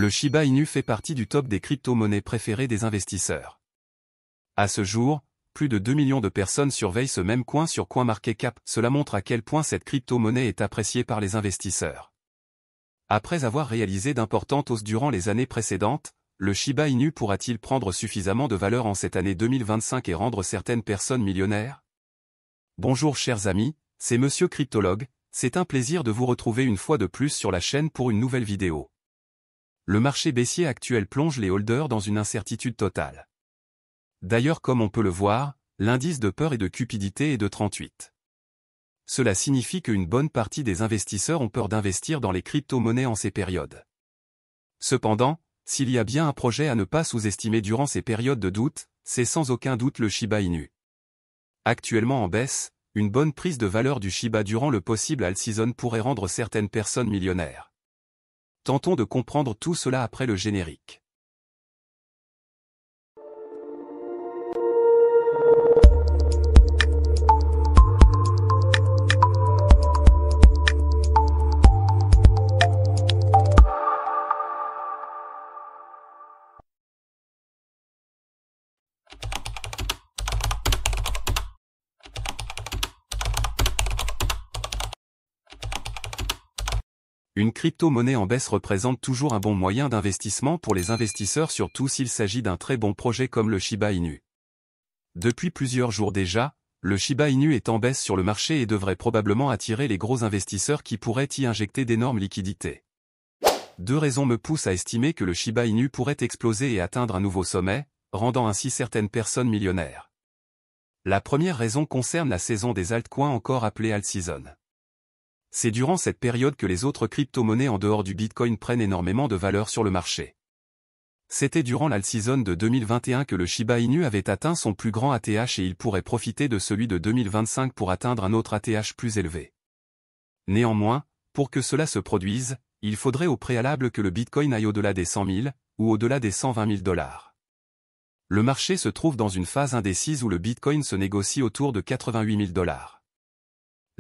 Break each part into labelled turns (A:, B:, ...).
A: Le Shiba Inu fait partie du top des crypto-monnaies préférées des investisseurs. À ce jour, plus de 2 millions de personnes surveillent ce même coin sur CoinMarketCap. Cela montre à quel point cette crypto-monnaie est appréciée par les investisseurs. Après avoir réalisé d'importantes hausses durant les années précédentes, le Shiba Inu pourra-t-il prendre suffisamment de valeur en cette année 2025 et rendre certaines personnes millionnaires? Bonjour chers amis, c'est Monsieur Cryptologue, c'est un plaisir de vous retrouver une fois de plus sur la chaîne pour une nouvelle vidéo. Le marché baissier actuel plonge les holders dans une incertitude totale. D'ailleurs comme on peut le voir, l'indice de peur et de cupidité est de 38. Cela signifie qu'une bonne partie des investisseurs ont peur d'investir dans les crypto-monnaies en ces périodes. Cependant, s'il y a bien un projet à ne pas sous-estimer durant ces périodes de doute, c'est sans aucun doute le Shiba Inu. Actuellement en baisse, une bonne prise de valeur du Shiba durant le possible alt season pourrait rendre certaines personnes millionnaires. Tentons de comprendre tout cela après le générique. Une crypto-monnaie en baisse représente toujours un bon moyen d'investissement pour les investisseurs, surtout s'il s'agit d'un très bon projet comme le Shiba Inu. Depuis plusieurs jours déjà, le Shiba Inu est en baisse sur le marché et devrait probablement attirer les gros investisseurs qui pourraient y injecter d'énormes liquidités. Deux raisons me poussent à estimer que le Shiba Inu pourrait exploser et atteindre un nouveau sommet, rendant ainsi certaines personnes millionnaires. La première raison concerne la saison des altcoins, encore appelée alt season. C'est durant cette période que les autres crypto-monnaies en dehors du Bitcoin prennent énormément de valeur sur le marché. C'était durant l'alt season de 2021 que le Shiba Inu avait atteint son plus grand ATH et il pourrait profiter de celui de 2025 pour atteindre un autre ATH plus élevé. Néanmoins, pour que cela se produise, il faudrait au préalable que le Bitcoin aille au-delà des 100 000, ou au-delà des 120 000 $. Le marché se trouve dans une phase indécise où le Bitcoin se négocie autour de 88 000 $.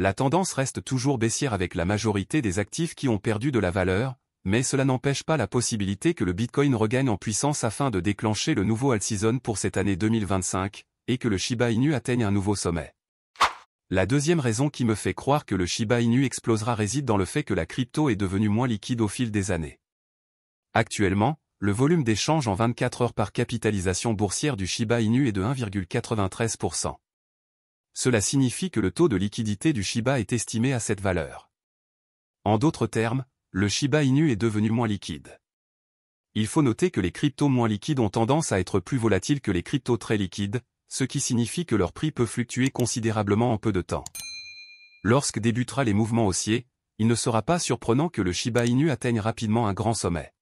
A: La tendance reste toujours baissière avec la majorité des actifs qui ont perdu de la valeur, mais cela n'empêche pas la possibilité que le Bitcoin regagne en puissance afin de déclencher le nouveau alt season pour cette année 2025, et que le Shiba Inu atteigne un nouveau sommet. La deuxième raison qui me fait croire que le Shiba Inu explosera réside dans le fait que la crypto est devenue moins liquide au fil des années. Actuellement, le volume d'échange en 24 heures par capitalisation boursière du Shiba Inu est de 1,93%. Cela signifie que le taux de liquidité du Shiba est estimé à cette valeur. En d'autres termes, le Shiba Inu est devenu moins liquide. Il faut noter que les cryptos moins liquides ont tendance à être plus volatiles que les cryptos très liquides, ce qui signifie que leur prix peut fluctuer considérablement en peu de temps. Lorsque débutera les mouvements haussiers, il ne sera pas surprenant que le Shiba Inu atteigne rapidement un grand sommet.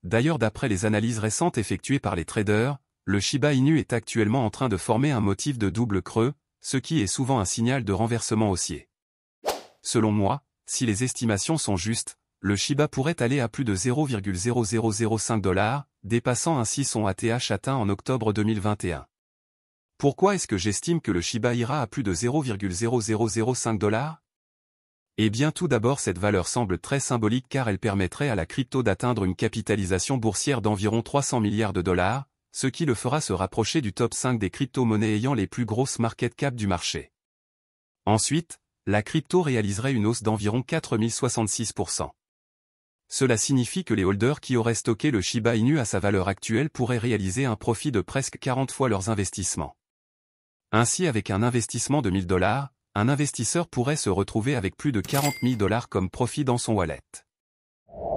A: D'ailleurs, d'après les analyses récentes effectuées par les traders, le Shiba Inu est actuellement en train de former un motif de double creux, ce qui est souvent un signal de renversement haussier. Selon moi, si les estimations sont justes, le Shiba pourrait aller à plus de 0,0005 $, dépassant ainsi son ATH atteint en octobre 2021. Pourquoi est-ce que j'estime que le Shiba ira à plus de 0,0005 $? Eh bien tout d'abord, cette valeur semble très symbolique car elle permettrait à la crypto d'atteindre une capitalisation boursière d'environ 300 milliards de $, ce qui le fera se rapprocher du top 5 des crypto-monnaies ayant les plus grosses market cap du marché. Ensuite, la crypto réaliserait une hausse d'environ 4066%. Cela signifie que les holders qui auraient stocké le Shiba Inu à sa valeur actuelle pourraient réaliser un profit de presque 40 fois leurs investissements. Ainsi, avec un investissement de 1000 $, un investisseur pourrait se retrouver avec plus de 40 000 $ comme profit dans son wallet.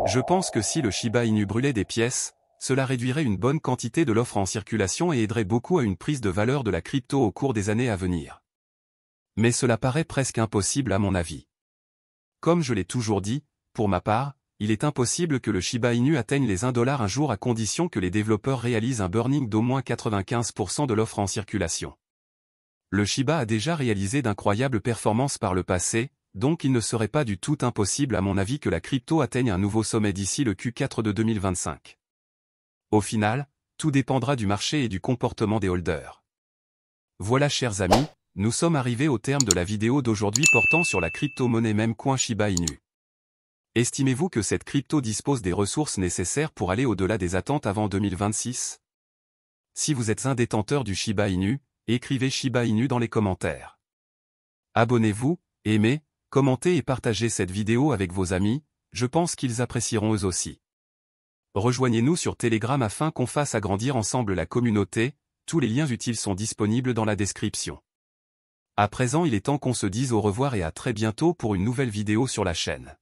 A: Je pense que si le Shiba Inu brûlait des pièces, cela réduirait une bonne quantité de l'offre en circulation et aiderait beaucoup à une prise de valeur de la crypto au cours des années à venir. Mais cela paraît presque impossible à mon avis. Comme je l'ai toujours dit, pour ma part, il est impossible que le Shiba Inu atteigne les 1 $ un jour à condition que les développeurs réalisent un burning d'au moins 95% de l'offre en circulation. Le Shiba a déjà réalisé d'incroyables performances par le passé, donc il ne serait pas du tout impossible à mon avis que la crypto atteigne un nouveau sommet d'ici le Q4 de 2025. Au final, tout dépendra du marché et du comportement des holders. Voilà chers amis, nous sommes arrivés au terme de la vidéo d'aujourd'hui portant sur la crypto-monnaie meme coin Shiba Inu. Estimez-vous que cette crypto dispose des ressources nécessaires pour aller au-delà des attentes avant 2026? Si vous êtes un détenteur du Shiba Inu, écrivez Shiba Inu dans les commentaires. Abonnez-vous, aimez, commentez et partagez cette vidéo avec vos amis, je pense qu'ils apprécieront eux aussi. Rejoignez-nous sur Telegram afin qu'on fasse agrandir ensemble la communauté, tous les liens utiles sont disponibles dans la description. À présent il est temps qu'on se dise au revoir et à très bientôt pour une nouvelle vidéo sur la chaîne.